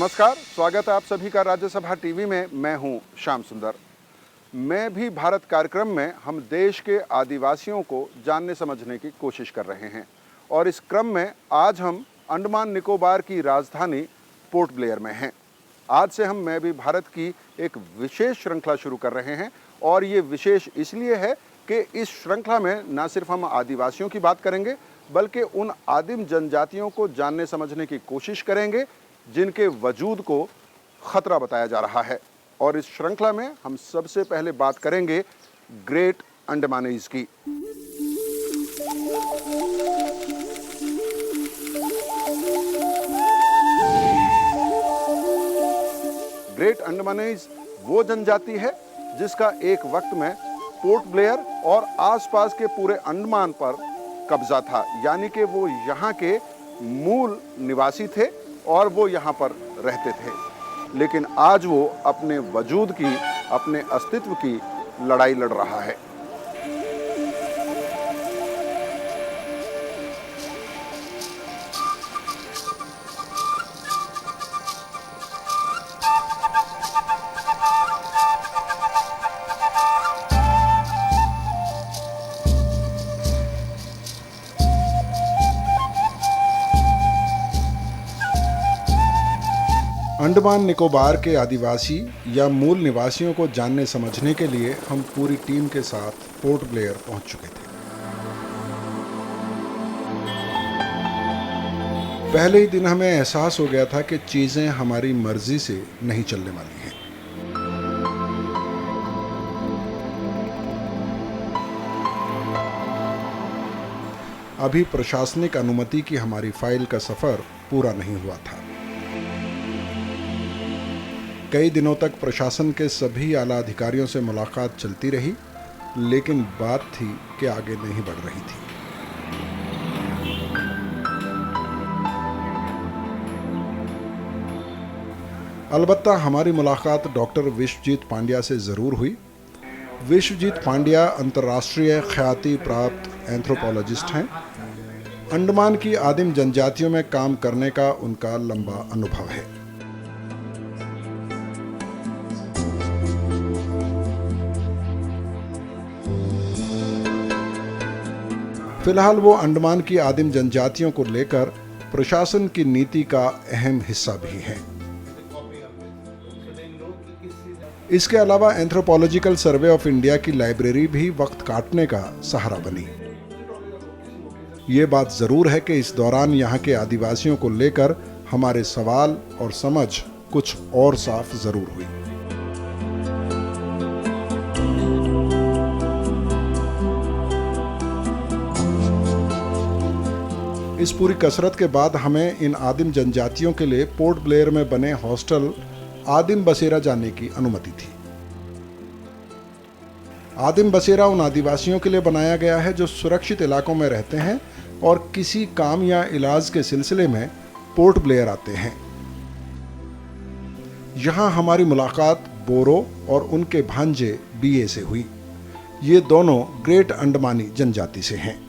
नमस्कार, स्वागत है आप सभी का राज्यसभा टीवी में। मैं हूं श्याम सुंदर। मैं भी भारत कार्यक्रम में हम देश के आदिवासियों को जानने समझने की कोशिश कर रहे हैं और इस क्रम में आज हम अंडमान निकोबार की राजधानी पोर्ट ब्लेयर में हैं। आज से हम मैं भी भारत की एक विशेष श्रृंखला शुरू कर रहे हैं और ये विशेष इसलिए है कि इस श्रृंखला में न सिर्फ हम आदिवासियों की बात करेंगे बल्कि उन आदिम जनजातियों को जानने समझने की कोशिश करेंगे जिनके वजूद को खतरा बताया जा रहा है। और इस श्रृंखला में हम सबसे पहले बात करेंगे ग्रेट अंडमानीज की। ग्रेट अंडमानीज वो जनजाति है जिसका एक वक्त में पोर्ट ब्लेयर और आसपास के पूरे अंडमान पर कब्जा था, यानी कि वो यहाँ के मूल निवासी थे और वो यहाँ पर रहते थे। लेकिन आज वो अपने वजूद की, अपने अस्तित्व की लड़ाई लड़ रहा है। अंडमान निकोबार के आदिवासी या मूल निवासियों को जानने समझने के लिए हम पूरी टीम के साथ पोर्ट ब्लेयर पहुंच चुके थे। पहले ही दिन हमें एहसास हो गया था कि चीजें हमारी मर्जी से नहीं चलने वाली हैं। अभी प्रशासनिक अनुमति की हमारी फाइल का सफर पूरा नहीं हुआ था। कई दिनों तक प्रशासन के सभी आला अधिकारियों से मुलाकात चलती रही, लेकिन बात थी कि आगे नहीं बढ़ रही थी। अलबत्ता हमारी मुलाकात डॉक्टर विश्वजीत पांड्या से जरूर हुई। विश्वजीत पांड्या अंतर्राष्ट्रीय ख्याति प्राप्त एंथ्रोपोलॉजिस्ट हैं। अंडमान की आदिम जनजातियों में काम करने का उनका लंबा अनुभव है। फिलहाल वो अंडमान की आदिम जनजातियों को लेकर प्रशासन की नीति का अहम हिस्सा भी हैं। इसके अलावा एंथ्रोपोलॉजिकल सर्वे ऑफ इंडिया की लाइब्रेरी भी वक्त काटने का सहारा बनी। ये बात जरूर है कि इस दौरान यहाँ के आदिवासियों को लेकर हमारे सवाल और समझ कुछ और साफ जरूर हुई। इस पूरी कसरत के बाद हमें इन आदिम जनजातियों के लिए पोर्ट ब्लेयर में बने हॉस्टल आदिम बसेरा जाने की अनुमति थी। आदिम बसेरा उन आदिवासियों के लिए बनाया गया है जो सुरक्षित इलाकों में रहते हैं और किसी काम या इलाज के सिलसिले में पोर्ट ब्लेयर आते हैं। यहां हमारी मुलाकात बोरो और उनके भांजे बीए से हुई। ये दोनों ग्रेट अंडमानी जनजाति से हैं।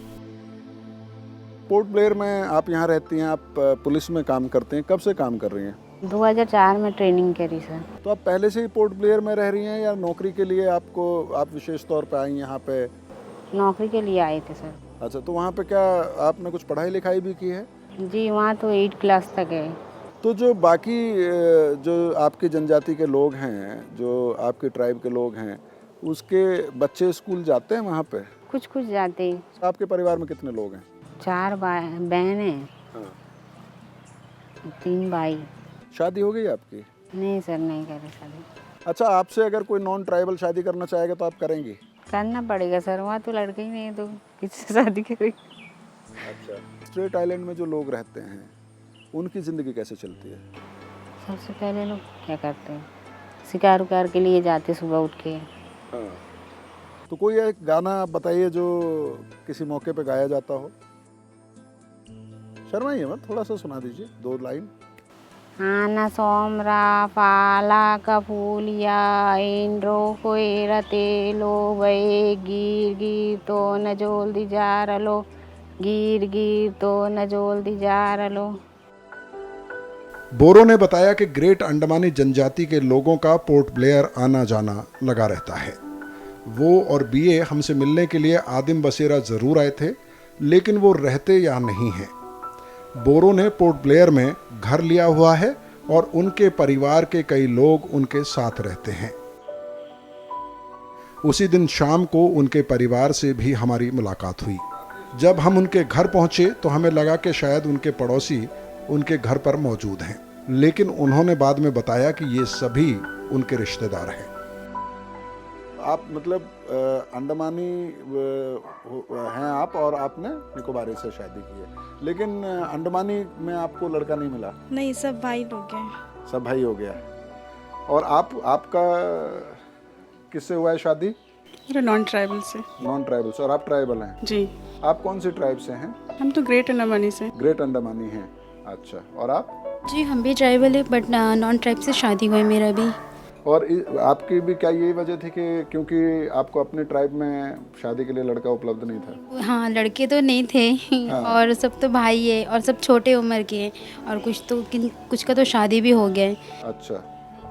पोर्ट ब्लेयर में आप यहाँ रहती हैं, आप पुलिस में काम करते हैं। कब से काम कर रही हैं? 2004 में ट्रेनिंग करी सर। तो आप पहले से ही पोर्ट ब्लेयर में रह रही हैं या नौकरी के लिए आप विशेष तौर पे आई यहाँ पे? नौकरी के लिए आए थे सर। अच्छा, तो वहाँ पे क्या आपने कुछ पढ़ाई लिखाई भी की है? जी, वहाँ तो 8 क्लास तक है। तो जो बाकी जो आपकी जनजाति के लोग हैं, जो आपके ट्राइब के लोग हैं, उसके बच्चे स्कूल जाते हैं वहाँ पे? कुछ जाते हैं। आपके परिवार में कितने लोग हैं? 4 बहन हैं। हाँ। 3 भाई। शादी हो गई आपकी? नहीं सर, नहीं करे शादी। अच्छा, आपसे अगर कोई नॉन ट्राइबल शादी करना चाहेगा तो आप करेंगी? करना पड़ेगा सर, वहाँ तो लड़के ही नहीं तो किससे शादी करेंगे। अच्छा, स्ट्रेट आइलैंड में जो लोग रहते हैं उनकी ज़िंदगी कैसे चलती है? सबसे पहले लोग क्या करते हैं, शिकार उकार के लिए जाते सुबह उठ के। हाँ। तो कोई एक गाना बताइए जो किसी मौके पे गाया जाता हो। शर्माइए मत, थोड़ा सा सुना दीजिए 2 लाइन। आना सोमरा पाला कपूलिया इंद्रो कोयरते लो वै गिर गिर तो न जोल्दी जा रलो गिर गिर तो न जोल्दी जा रलो। बोरो ने बताया कि ग्रेट अंडमानी जनजाति के लोगों का पोर्ट ब्लेयर आना जाना लगा रहता है। वो और बीए हमसे मिलने के लिए आदिम बसेरा जरूर आए थे, लेकिन वो रहते यहाँ नहीं हैं। बोरो ने पोर्ट ब्लेयर में घर लिया हुआ है और उनके परिवार के कई लोग उनके साथ रहते हैं। उसी दिन शाम को उनके परिवार से भी हमारी मुलाकात हुई। जब हम उनके घर पहुंचे तो हमें लगा कि शायद उनके पड़ोसी उनके घर पर मौजूद हैं, लेकिन उन्होंने बाद में बताया कि ये सभी उनके रिश्तेदार हैं। आप मतलब अंडमानी हैं आप, और आपने निकोबारी से शादी की है, लेकिन अंडमानी में आपको लड़का नहीं मिला? नहीं, सब भाई लोग हैं। सब भाई हो गया। और आपका किससे हुआ है शादी? मेरा नॉन ट्राइबल से। नॉन ट्राइबल से। और आप ट्राइबल हैं? जी। आप कौन सी ट्राइब से हैं? हम तो ग्रेट अंडमानी से। ग्रेट अंडमानी हैं। अच्छा, और आप? जी हम भी ट्राइबल है, बट नॉन ट्राइब से शादी हुआ है मेरा भी। और आपकी भी क्या यही वजह थी कि क्योंकि आपको अपने ट्राइब में शादी के लिए लड़का उपलब्ध नहीं था? हाँ, लड़के तो नहीं थे। हाँ। और सब तो भाई है और सब छोटे उम्र के हैं, और कुछ का तो शादी भी हो गया है। अच्छा,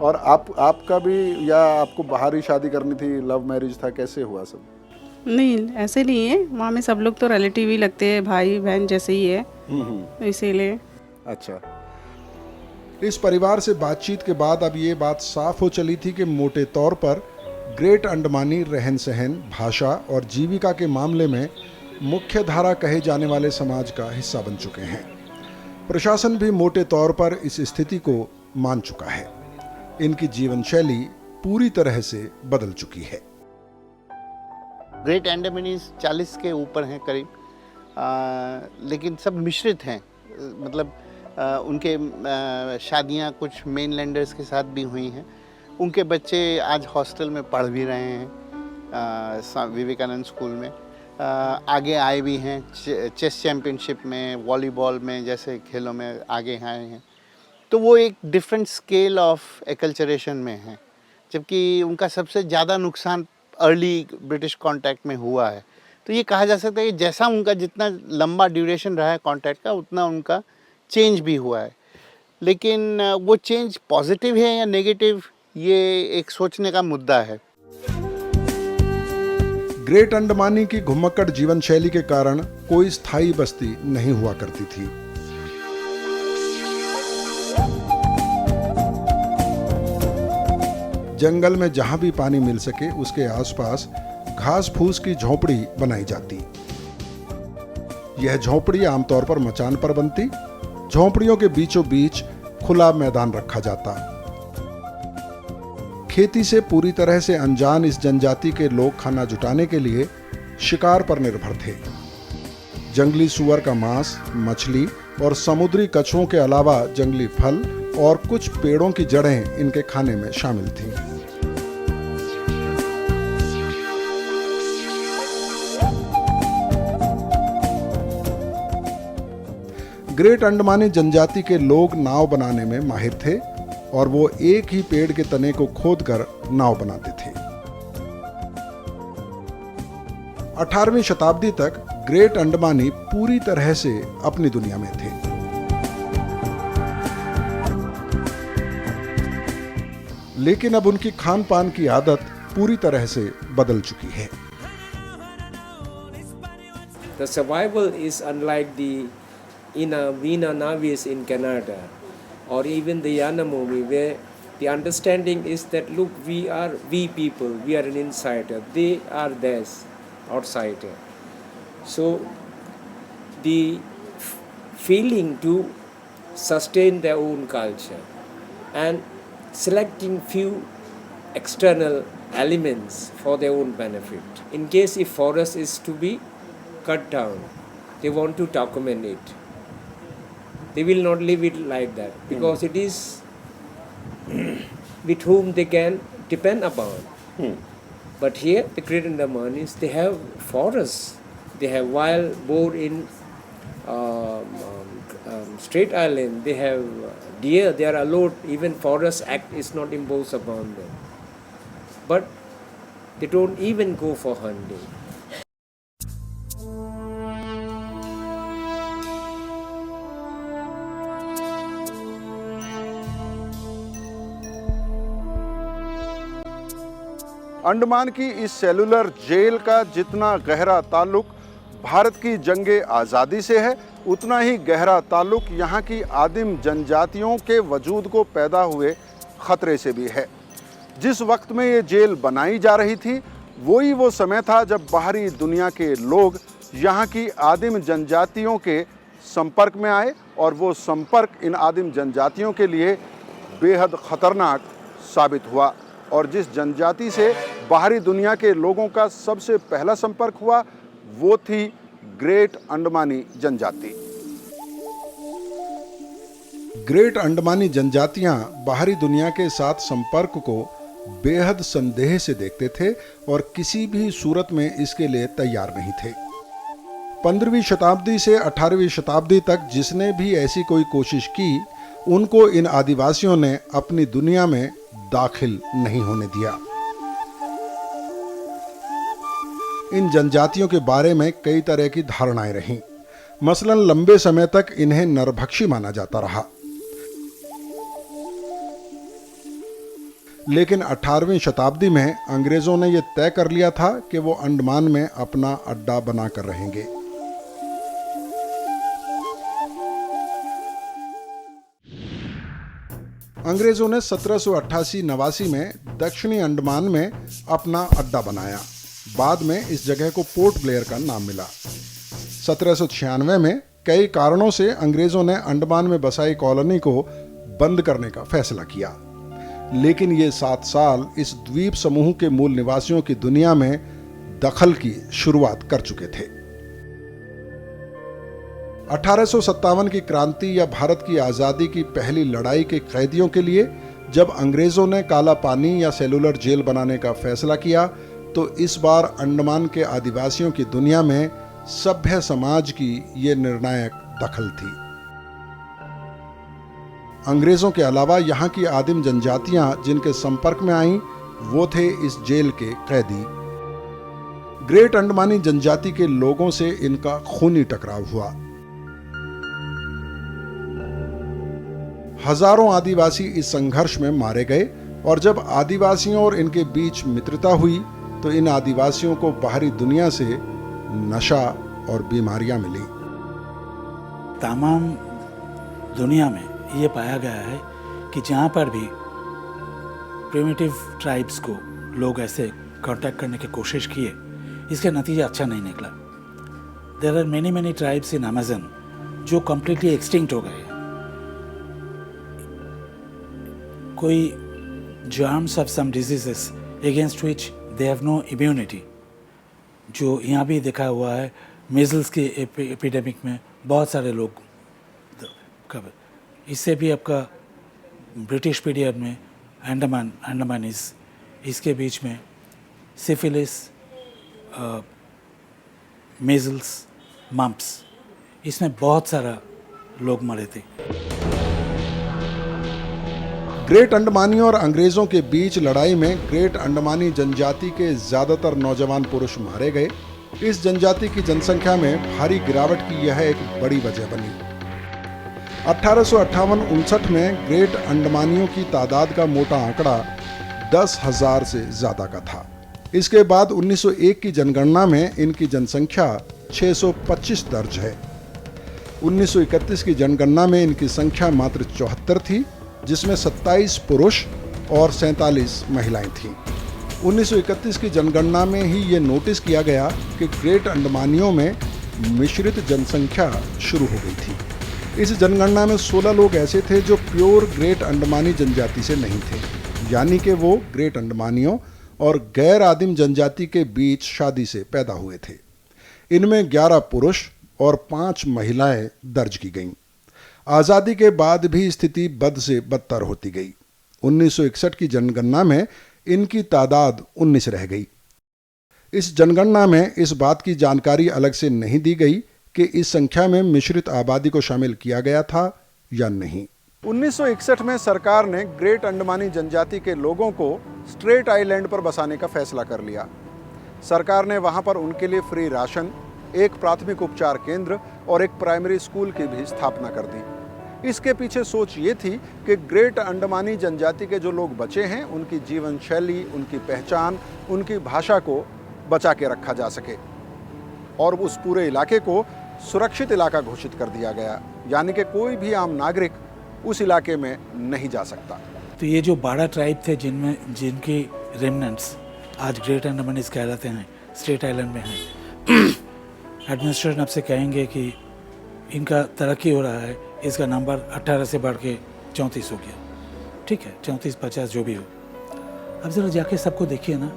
और आपका भी, या आपको बाहर ही शादी करनी थी, लव मैरिज था, कैसे हुआ सब? नहीं, ऐसे नहीं है, वहाँ में सब लोग तो रिलेटिव ही लगते हैं, भाई बहन जैसे ही है, इसीलिए। अच्छा, इस परिवार से बातचीत के बाद अब ये बात साफ हो चली थी कि मोटे तौर पर ग्रेट अंडमानी रहन सहन, भाषा और जीविका के मामले में मुख्य धारा कहे जाने वाले समाज का हिस्सा बन चुके हैं। प्रशासन भी मोटे तौर पर इस स्थिति को मान चुका है। इनकी जीवन शैली पूरी तरह से बदल चुकी है। ग्रेट अंडमानी 40 के ऊपर हैं करीब, लेकिन सब मिश्रित हैं। मतलब उनके शादियां कुछ मेनलैंडर्स के साथ भी हुई हैं। उनके बच्चे आज हॉस्टल में पढ़ भी रहे हैं, विवेकानंद स्कूल में। आगे आए भी हैं, चेस चैम्पियनशिप में, वॉलीबॉल में जैसे खेलों में आगे आए हैं। तो वो एक डिफरेंट स्केल ऑफ एक्लचरेशन में हैं, जबकि उनका सबसे ज़्यादा नुकसान अर्ली ब्रिटिश कांटेक्ट में हुआ है। तो ये कहा जा सकता है कि जैसा उनका जितना लंबा ड्यूरेशन रहा है कांटेक्ट का, उतना उनका चेंज भी हुआ है। लेकिन वो चेंज पॉजिटिव है या नेगेटिव, ये एक सोचने का मुद्दा है। ग्रेट अंडमानी की घुमक्कड़ जीवन शैली के कारण कोई स्थायी बस्ती नहीं हुआ करती थी। जंगल में जहां भी पानी मिल सके उसके आसपास घास फूस की झोपड़ी बनाई जाती। यह झोपड़ी आमतौर पर मचान पर बनती। झोपड़ियों के बीचों बीच खुला मैदान रखा जाता। खेती से पूरी तरह से अनजान इस जनजाति के लोग खाना जुटाने के लिए शिकार पर निर्भर थे। जंगली सुअर का मांस, मछली और समुद्री कछुओं के अलावा जंगली फल और कुछ पेड़ों की जड़ें इनके खाने में शामिल थीं। ग्रेट अंडमानी जनजाति के लोग नाव बनाने में माहिर थे और वो एक ही पेड़ के तने को खोदकर नाव बनाते थे। 18वीं शताब्दी तक ग्रेट अंडमानी पूरी तरह से अपनी दुनिया में थे। लेकिन अब उनकी खान पान की आदत पूरी तरह से बदल चुकी है। The survival is unlike the Vina Navis in Canada or even the Yanomami, where the understanding is that look, we people, we are an insider, they are theirs, outsider. So the feeling to sustain their own culture and selecting few external elements for their own benefit. In case if forest is to be cut down, they want to document it. They will not leave it like that because it is with whom they can depend upon. But here, the Great Andamanis, they have forests, they have wild boar in Strait Island, they have deer, they are allowed, even Forest Act is not imposed upon them. But they don't even go for hunting. Andaman की इस cellular jail का जितना गहरा ताल्लुक भारत की जंगे आज़ादी से है, उतना ही गहरा ताल्लुक यहाँ की आदिम जनजातियों के वजूद को पैदा हुए खतरे से भी है। जिस वक्त में ये जेल बनाई जा रही थी, वही वो समय था जब बाहरी दुनिया के लोग यहाँ की आदिम जनजातियों के संपर्क में आए और वो संपर्क इन आदिम जनजातियों के लिए बेहद खतरनाक साबित हुआ। और जिस जनजाति से बाहरी दुनिया के लोगों का सबसे पहला संपर्क हुआ, वो थी ग्रेट अंडमानी जनजाति। ग्रेट अंडमानी जनजातियां बाहरी दुनिया के साथ संपर्क को बेहद संदेह से देखते थे और किसी भी सूरत में इसके लिए तैयार नहीं थे। 15वीं शताब्दी से 18वीं शताब्दी तक जिसने भी ऐसी कोई कोशिश की, उनको इन आदिवासियों ने अपनी दुनिया में दाखिल नहीं होने दिया। इन जनजातियों के बारे में कई तरह की धारणाएं रहीं। मसलन लंबे समय तक इन्हें नरभक्षी माना जाता रहा। लेकिन 18वीं शताब्दी में अंग्रेजों ने यह तय कर लिया था कि वो अंडमान में अपना अड्डा बनाकर रहेंगे। अंग्रेजों ने 1788-89 में दक्षिणी अंडमान में अपना अड्डा बनाया। बाद में इस जगह को पोर्ट ब्लेयर का नाम मिला। 1796 में कई कारणों से अंग्रेजों ने अंडमान में बसाई कॉलोनी को बंद करने का फैसला किया, लेकिन ये 7 साल इस द्वीप समूह के मूल निवासियों की दुनिया में दखल की शुरुआत कर चुके थे। 1857 की क्रांति या भारत की आज़ादी की पहली लड़ाई के कैदियों के लिए जब अंग्रेजों ने काला पानी या सेलुलर जेल बनाने का फैसला किया, तो इस बार अंडमान के आदिवासियों की दुनिया में सभ्य समाज की ये निर्णायक दखल थी। अंग्रेजों के अलावा यहाँ की आदिम जनजातियां जिनके संपर्क में आईं, वो थे इस जेल के कैदी। ग्रेट अंडमानी जनजाति के लोगों से इनका खूनी टकराव हुआ। हजारों आदिवासी इस संघर्ष में मारे गए और जब आदिवासियों और इनके बीच मित्रता हुई, तो इन आदिवासियों को बाहरी दुनिया से नशा और बीमारियां मिली। तमाम दुनिया में ये पाया गया है कि जहाँ पर भी प्रिमिटिव ट्राइब्स को लोग ऐसे कांटेक्ट करने की कोशिश किए, इसका नतीजा अच्छा नहीं निकला। There are many tribes in Amazon जो कम्प्लीटली एक्सटिंक्ट हो गए। कोई germs of some diseases against which they have no immunity, जो यहाँ भी देखा हुआ है। मीजल्स के एपिडेमिक में बहुत सारे लोग कब, इससे भी आपका ब्रिटिश पीरियड में अंडमानीज, इसके बीच में सिफिलिस, मीजल्स, मम्प्स, इसमें बहुत सारा लोग मरे थे। ग्रेट अंडमानी और अंग्रेजों के बीच लड़ाई में ग्रेट अंडमानी जनजाति के ज्यादातर नौजवान पुरुष मारे गए। इस जनजाति की जनसंख्या में भारी गिरावट की यह एक बड़ी वजह बनी। 1858-59 में ग्रेट अंडमानियों की तादाद का मोटा आंकड़ा 10,000 से ज्यादा का था। इसके बाद 1901 की जनगणना में इनकी जनसंख्या 625 दर्ज है। 1931 की जनगणना में इनकी संख्या मात्र 74 थी, जिसमें 27 पुरुष और 47 महिलाएं थीं। 1931 की जनगणना में ही ये नोटिस किया गया कि ग्रेट अंडमानियों में मिश्रित जनसंख्या शुरू हो गई थी। इस जनगणना में 16 लोग ऐसे थे जो प्योर ग्रेट अंडमानी जनजाति से नहीं थे, यानी कि वो ग्रेट अंडमानियों और गैर आदिम जनजाति के बीच शादी से पैदा हुए थे। इनमें 11 पुरुष और 5 महिलाएं दर्ज की गईं। आज़ादी के बाद भी स्थिति बद से बदतर होती गई। 1961 की जनगणना में इनकी तादाद 19 रह गई। इस जनगणना में इस बात की जानकारी अलग से नहीं दी गई कि इस संख्या में मिश्रित आबादी को शामिल किया गया था या नहीं। 1961 में सरकार ने ग्रेट अंडमानी जनजाति के लोगों को स्ट्रेट आइलैंड पर बसाने का फैसला कर लिया। सरकार ने वहां पर उनके लिए फ्री राशन, एक प्राथमिक उपचार केंद्र और एक प्राइमरी स्कूल की भी स्थापना कर दी। इसके पीछे सोच ये थी कि ग्रेट अंडमानी जनजाति के जो लोग बचे हैं उनकी जीवन शैली, उनकी पहचान, उनकी भाषा को बचा के रखा जा सके और उस पूरे इलाके को सुरक्षित इलाका घोषित कर दिया गया, यानी कि कोई भी आम नागरिक उस इलाके में नहीं जा सकता। तो ये जो 12 ट्राइब थे जिनके रेमनेंट्स आज ग्रेट अंडमानीज कहलाते हैं, स्टेट आइलैंड में हैं, एडमिनिस्ट्रेशन आपसे कहेंगे कि इनका तरक्की हो रहा है, इसका नंबर 18 से बढ़ के 34 हो गया। ठीक है, 34-50 जो भी हो। अब ज़रा जाके सबको देखिए ना,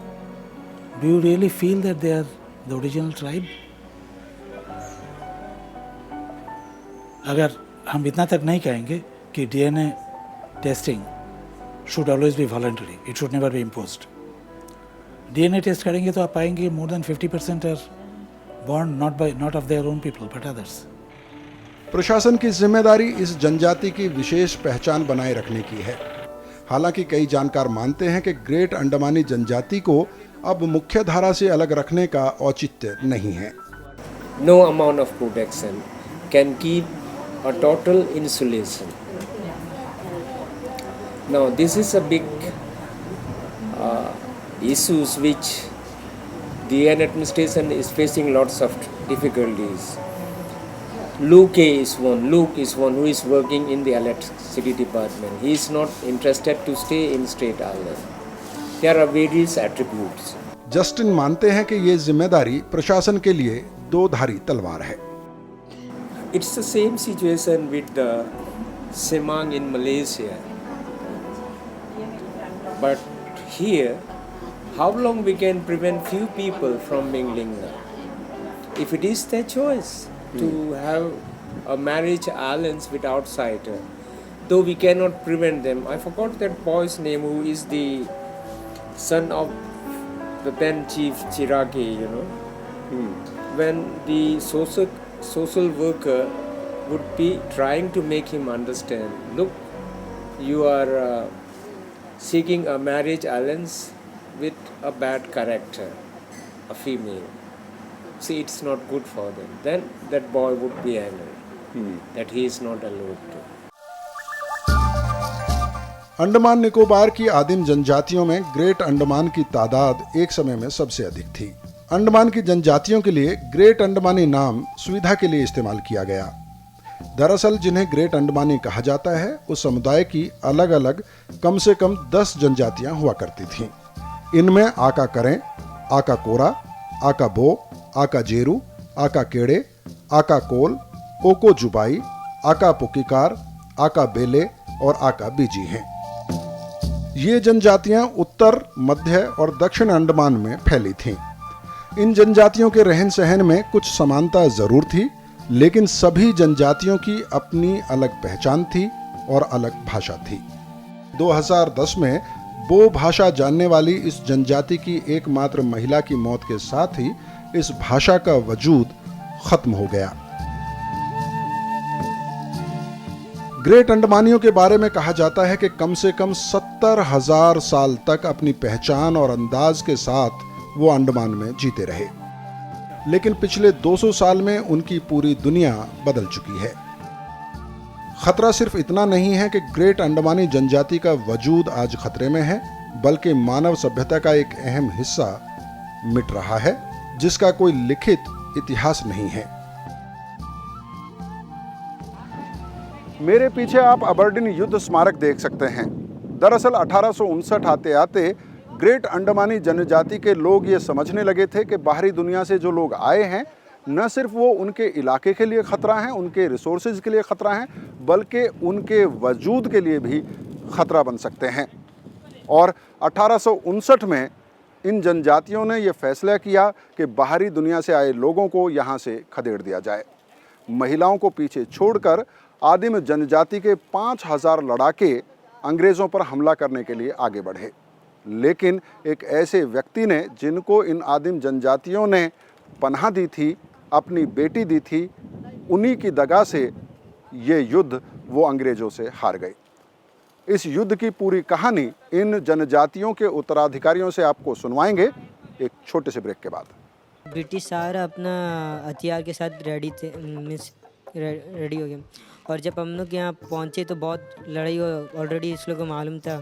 do you really feel that they are the original tribe? अगर हम इतना तक नहीं कहेंगे कि DNA testing should always be voluntary, it should never be imposed. DNA test करेंगे तो आप पाएंगे more than 50% are born not of their own people but others. प्रशासन की जिम्मेदारी इस जनजाति की विशेष पहचान बनाए रखने की है। हालांकि कई जानकार मानते हैं कि ग्रेट अंडमानी जनजाति को अब मुख्य धारा से अलग रखने का औचित्य नहीं है। No amount of protection can keep a total insulation. Now this is a big issues which the UN administration is facing lots of difficulties. Luke is one who is working in the electricity department. He is not interested to stay in State Island. There are various attributes. Justin मानते हैं कि ये जिम्मेदारी प्रशासन के लिए दो धारी तलवार है। It's the same situation with the Semang in Malaysia. But here, how long we can prevent few people from mingling now? If it is their choice to have a marriage alliance with outsider, though we cannot prevent them. I forgot that boy's name who is the son of the then chief Chiraki, you know. When the social worker would be trying to make him understand, look, you are seeking a marriage alliance with a bad character, a female. See, it's not good for them. Then that boy would be angry that he is not allowed to. Andaman Nicobar की आदिम जनजातियों में great Andaman की तादाद एक समय में सबसे अधिक थी। अंडमान की जनजातियों के लिए ग्रेट अंडमानी नाम सुविधा के लिए इस्तेमाल किया गया। दरअसल जिन्हें ग्रेट अंडमानी कहा जाता है उस समुदाय की अलग अलग कम से कम 10 जनजातियां हुआ करती थीं। इनमें आका करें, आका कोरा, आका बो, आका जेरू, आका केड़े, आका कोल, ओको जुबाई, आका पुकिकार, आका बेले और आका बीजी हैं। ये जनजातियां उत्तर, मध्य और दक्षिण अंडमान में फैली थीं। इन जनजातियों के रहन सहन में कुछ समानता जरूर थी, लेकिन सभी जनजातियों की अपनी अलग पहचान थी और अलग भाषा थी। 2010 में बो भाषा जानने वाली इस जनजाति की एकमात्र महिला की मौत के साथ ही इस भाषा का वजूद खत्म हो गया। ग्रेट अंडमानियों के बारे में कहा जाता है कि कम से कम 70,000 साल तक अपनी पहचान और अंदाज के साथ वो अंडमान में जीते रहे, लेकिन पिछले 200 साल में उनकी पूरी दुनिया बदल चुकी है। खतरा सिर्फ इतना नहीं है कि ग्रेट अंडमानी जनजाति का वजूद आज खतरे में है, बल्कि मानव सभ्यता का एक अहम हिस्सा मिट रहा है जिसका कोई लिखित इतिहास नहीं है। मेरे पीछे आप अबरडीन युद्ध स्मारक देख सकते हैं। दरअसल 1859 आते आते ग्रेट अंडमानी जनजाति के लोग ये समझने लगे थे कि बाहरी दुनिया से जो लोग आए हैं न सिर्फ वो उनके इलाके के लिए ख़तरा हैं, उनके रिसोर्सेज के लिए ख़तरा हैं, बल्कि उनके वजूद के लिए भी ख़तरा बन सकते हैं। और 1859 में इन जनजातियों ने यह फैसला किया कि बाहरी दुनिया से आए लोगों को यहाँ से खदेड़ दिया जाए। महिलाओं को पीछे छोड़कर आदिम जनजाति के 5,000 लड़ाके अंग्रेज़ों पर हमला करने के लिए आगे बढ़े, लेकिन एक ऐसे व्यक्ति ने जिनको इन आदिम जनजातियों ने पनाह दी थी, अपनी बेटी दी थी, उन्हीं की दगा से ये युद्ध वो अंग्रेज़ों से हार गए। इस युद्ध की पूरी कहानी इन जनजातियों के उत्तराधिकारियों से आपको सुनवाएंगे एक छोटे से ब्रेक के बाद। ब्रिटिश सारा अपना हथियार के साथ रेडी थे, मीन्स रेडी हो गए। और जब हम लोग यहाँ पहुँचे तो बहुत लड़ाई ऑलरेडी इस लोग को मालूम था।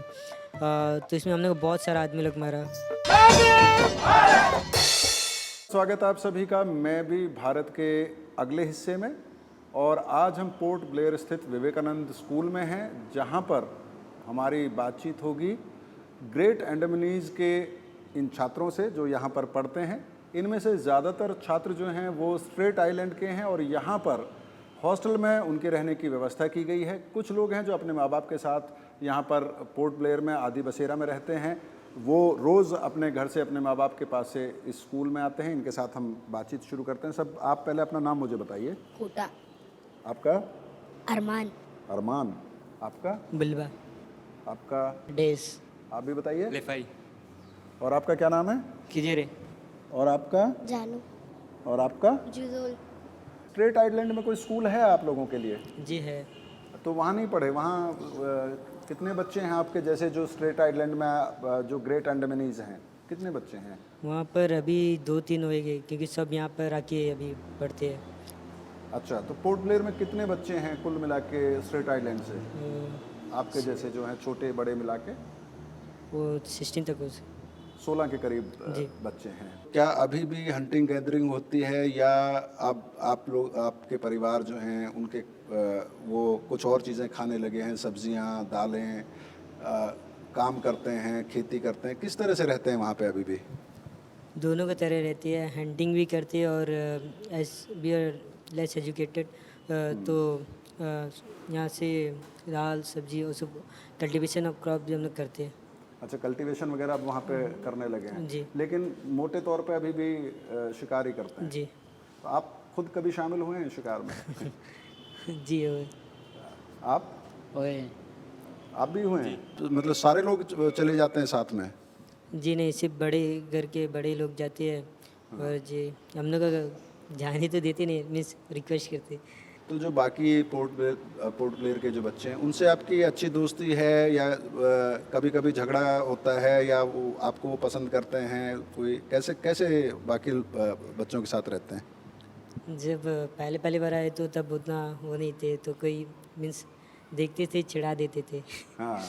तो इसमें हम लोग को बहुत सारा आदमी लोग मारा। स्वागत है आप सभी का मैं भी भारत के अगले हिस्से में। और आज हम पोर्ट ब्लेयर स्थित विवेकानंद स्कूल में हैं, जहां पर हमारी बातचीत होगी ग्रेट अंडमानीज के इन छात्रों से जो यहां पर पढ़ते हैं। इनमें से ज़्यादातर छात्र जो हैं वो स्ट्रेट आइलैंड के हैं और यहां पर हॉस्टल में उनके रहने की व्यवस्था की गई है। कुछ लोग हैं जो अपने माँ बाप के साथ यहाँ पर पोर्ट ब्लेयर में आदि बसेरा में रहते हैं। वो रोज़ अपने घर से अपने माँ बाप के पास से इस स्कूल में आते हैं। इनके साथ हम बातचीत शुरू करते हैं। सब आप पहले अपना नाम मुझे बताइए। कोटा। आपका? अरमान। अरमान। आपका? बिलवा। आपका? डेस। आप भी बताइए। लेफाई। और आपका क्या नाम है? किजेरे। और आपका? जानू। और आपका? जुजोल। स्ट्रेट आइलैंड में कोई स्कूल है आप लोगों के लिए? जी है। तो वहाँ नहीं पढ़े? वहाँ कितने बच्चे हैं आपके जैसे जो स्ट्रेट आइलैंड में जो ग्रेट अंडमानीज हैं, कितने बच्चे हैं वहाँ पर? अभी 2-3 हो गए क्योंकि सब यहाँ पर आके अभी पढ़ते हैं। अच्छा, तो पोर्ट ब्लेयर में कितने बच्चे हैं कुल मिला के स्ट्रेट आइलैंड से आपके जैसे जो हैं छोटे बड़े मिला के? वो 16 तक हो। 16 के करीब बच्चे हैं। क्या अभी भी हंटिंग गैदरिंग होती है या आप लोग आपके परिवार जो हैं उनके वो कुछ और चीज़ें खाने लगे हैं, सब्जियां दालें, काम करते हैं, खेती करते हैं? किस तरह से रहते हैं वहाँ पे अभी भी? दोनों की तरह रहती है, हंटिंग भी करते हैं और as we are less educated तो यहाँ से दाल सब्जी और सब कल्टीवेशन ऑफ क्रॉप भी हम लोग करते हैं। अच्छा, कल्टीवेशन वगैरह आप वहाँ पे करने लगे हैं? जी। लेकिन मोटे तौर पे अभी भी शिकार ही करते हैं? जी। तो आप खुद कभी शामिल हुए हैं शिकार में? जी हुए। आप? हुए। आप भी हुए हैं? तो मतलब सारे लोग चले जाते हैं साथ में? जी नहीं, सिर्फ बड़े घर के बड़े लोग जाते हैं। और जी हम लोग जाने तो देते नहीं, मीन्स रिक्वेस्ट करते। तो जो बाकी पोर्ट ब्लेयर के जो बच्चे हैं उनसे आपकी अच्छी दोस्ती है या कभी कभी झगड़ा होता है या वो आपको पसंद करते हैं? कोई कैसे बाकी बच्चों के साथ रहते हैं? जब पहले बार आए तो तब उतना वो नहीं थे, तो कोई मीन्स देखते थे चिढ़ा देते थे। हाँ।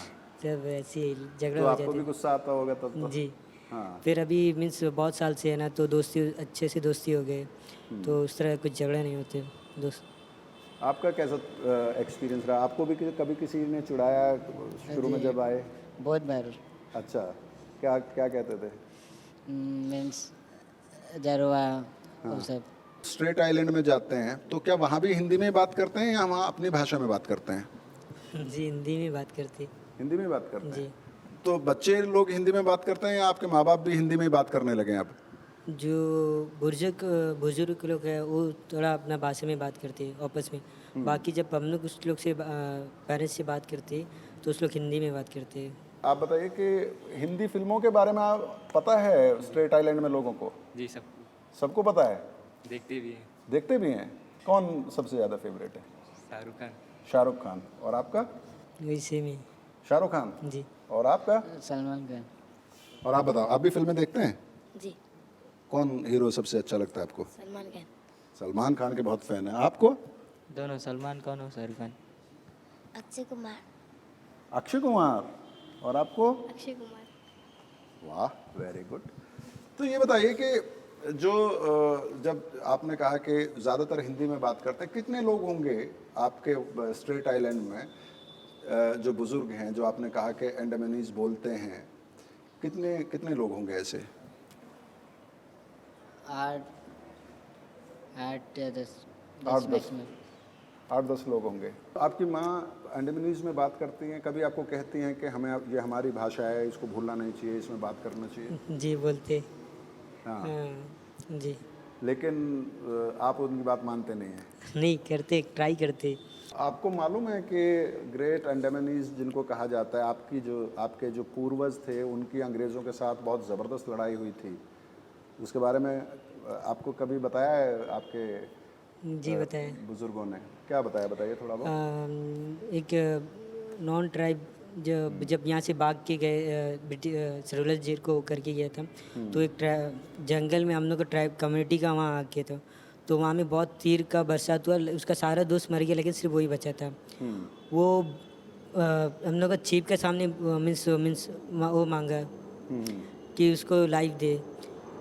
तब ऐसे झगड़ा तो हो आपको जाते भी गुस्सा आता होगा तब तो? जी। हाँ। फिर अभी मीन्स बहुत साल से है ना, तो दोस्ती अच्छे से दोस्ती हो गए, तो उस तरह कुछ झगड़ा नहीं होते दोस्त। आपका कैसा एक्सपीरियंस रहा? आपको भी कभी किसी ने चिढ़ाया शुरू में जब आए? बहुत बार। अच्छा, क्या क्या कहते थे? मीन्स जरवा वो सब। स्ट्रेट आइलैंड में जाते हैं तो क्या वहाँ भी हिंदी में बात करते हैं या वहाँ अपनी भाषा में बात करते हैं? जी हिंदी में बात करते। हिंदी में बात करते जी। हैं? तो बच्चे लोग हिंदी में बात करते हैं या आपके माँ बाप भी हिंदी में ही बात करने लगे हैं अब? जो बुजुर्ग लोग हैं वो थोड़ा अपना भाषा में बात करते हैं आपस में। बाकी जब हम लोग उस लोग से पेरेंट्स से बात करते तो उस लोग हिंदी में बात करते हैं। आप बताइए कि हिंदी फिल्मों के बारे में आप पता है स्ट्रेट आइलैंड में लोगों को? जी सबको पता है? देखते भी हैं। देखते भी हैं? कौन सबसे ज़्यादा फेवरेट है? शाहरुख खान। शाहरुख खान। और आपका? वैसे में शाहरुख खान। जी। और आपका? सलमान खान। और आप बताओ, आप भी फिल्में देखते हैं? जी। कौन हीरो सबसे अच्छा लगता है आपको? सलमान खान। सलमान खान के बहुत फैन है। आपको? दोनों, सलमान खान और शाहरुख खान। अक्षय कुमार। अक्षय कुमार। और आपको? अक्षय कुमार। वाह, वेरी गुड। तो ये बताइए कि जो जब आपने कहा कि ज़्यादातर हिंदी में बात करते हैं, कितने लोग होंगे आपके स्ट्रेट आइलैंड में जो बुज़ुर्ग हैं, जो आपने कहा कि अंडमानीज बोलते हैं, कितने लोग होंगे ऐसे? 8 या 10। 8-10 लोग होंगे। आपकी माँ अंडमानीज में बात करती हैं? कभी आपको कहती हैं कि हमें ये हमारी भाषा है, इसको भूलना नहीं चाहिए, इसमें बात करना चाहिए? जी बोलते। हाँ। जी। लेकिन आप उनकी बात मानते नहीं हैं? नहीं करते, ट्राई करते। आपको मालूम है कि ग्रेट अंडमानीज जिनको कहा जाता है, आपके जो पूर्वज थे उनकी अंग्रेज़ों के साथ बहुत ज़बरदस्त लड़ाई हुई थी, उसके बारे में आपको कभी बताया है आपके? जी बताया। बुजुर्गों ने क्या बताया? बताइए थोड़ा बहुत। एक नॉन ट्राइब जब यहाँ से भाग के गए सरवलज जेल को करके गया था, तो एक जंगल में हम लोग का ट्राइब कम्युनिटी का वहाँ आके था, तो वहाँ में बहुत तीर का बरसात हुआ, उसका सारा दोस्त मर गया लेकिन सिर्फ वही बचा था। वो हम लोग का चीफ के सामने मीन्स वो मांगा कि उसको लाइफ दे,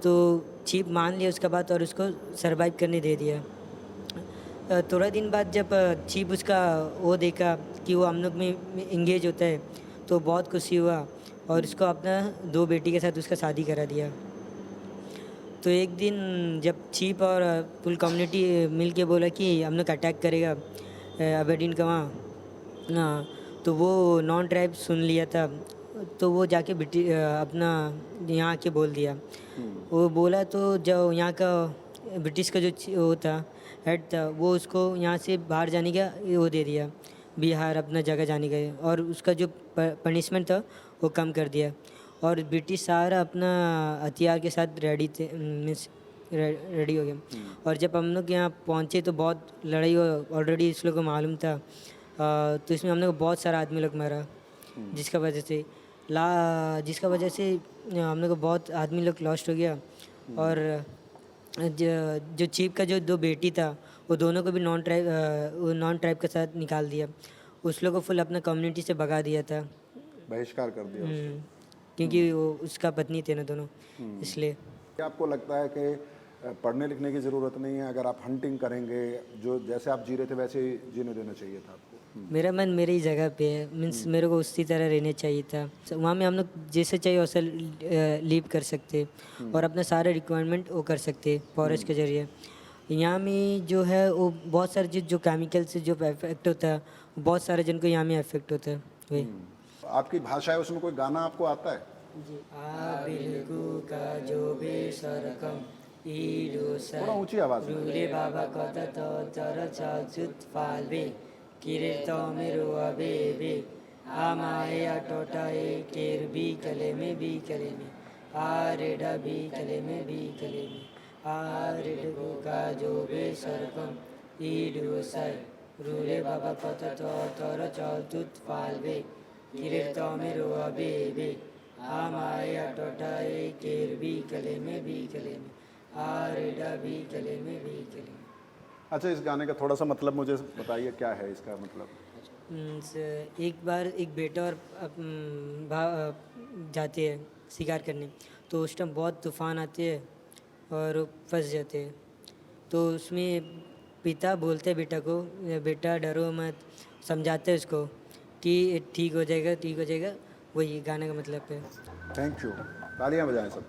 तो चीफ मान लिया उसका बात और उसको सरवाइव करने दे दिया। थोड़ा दिन बाद जब चीफ उसका वो देखा कि वो हम लोग में इंगेज होता है तो बहुत खुशी हुआ और उसको अपना 2 बेटी के साथ उसका शादी करा दिया। तो एक दिन जब चीफ और फुल कम्युनिटी मिल के बोला कि हम लोग अटैक करेगा अबेडीन का वहाँ ना, तो वो नॉन ट्राइब सुन लिया था, तो वो जाके अपना यहाँ के बोल दिया। वो बोला तो जो यहाँ का ब्रिटिश का जो वो था हेड था, वो उसको यहाँ से बाहर जाने का वो दे दिया, बिहार अपना जगह जाने का, और उसका जो पनिशमेंट था वो कम कर दिया। और ब्रिटिश सारा अपना हथियार के साथ रेडी थे, मीन्स रेडी हो गया। और जब हम लोग यहाँ पहुँचे तो बहुत लड़ाई ऑलरेडी इस लोग को मालूम था, तो इसमें हम लोग बहुत सारा आदमी लोग मरा, जिसका वजह से हम लोग को बहुत आदमी लोग लॉस्ट हो गया। और जो चीफ का जो 2 बेटी था वो दोनों को भी नॉन ट्राइब के साथ निकाल दिया, उस लोग को फुल अपना कम्युनिटी से भगा दिया था, बहिष्कार कर दिया उसको। क्योंकि वो उसका पत्नी थे ना दोनों, इसलिए। क्या आपको लगता है कि पढ़ने लिखने की ज़रूरत नहीं है, अगर आप हंटिंग करेंगे जो जैसे आप जी रहे थे वैसे ही जीने देना चाहिए था आपको? मेरा मन मेरी ही जगह पे है, मीन्स मेरे को उसी तरह रहना चाहिए था। वहाँ में हम लोग जैसे चाहिए वैसे लीव कर सकते और अपना सारे रिक्वायरमेंट वो कर सकते फॉरेस्ट के जरिए। यहाँ में जो है वो बहुत सारे जो केमिकल से जो इफेक्ट होता है, बहुत सारे जन को यहाँ में इफेक्ट होता है। वही आपकी भाषा है, उसमें कोई गाना आपको आता है? का जो बेसरकम थोड़ा ऊंची आवाज में। रूले बाबा कथा तो चर चुत फालबे किरे तो मेरो अबे आमाया टोटाए केर भी कले में आरेडा भी कले में आरेडगो का जो बेसरकम ईडो साई रूले बाबा कथा तो चर चुत फालबे किरे तो मेरो अबे आमाया टोटाए केर भी कले में आरेडा भी कले में। अच्छा, इस गाने का थोड़ा सा मतलब मुझे बताइए, क्या है इसका मतलब? एक बार एक बेटा और जाते हैं शिकार करने, तो उस टाइम बहुत तूफान आते हैं और फंस जाते हैं। तो उसमें पिता बोलते हैं बेटा को, बेटा डरो मत, समझाते हैं उसको कि ठीक हो जाएगा। वही गाने का मतलब है। थैंक यू, तालियां बजाएं सब।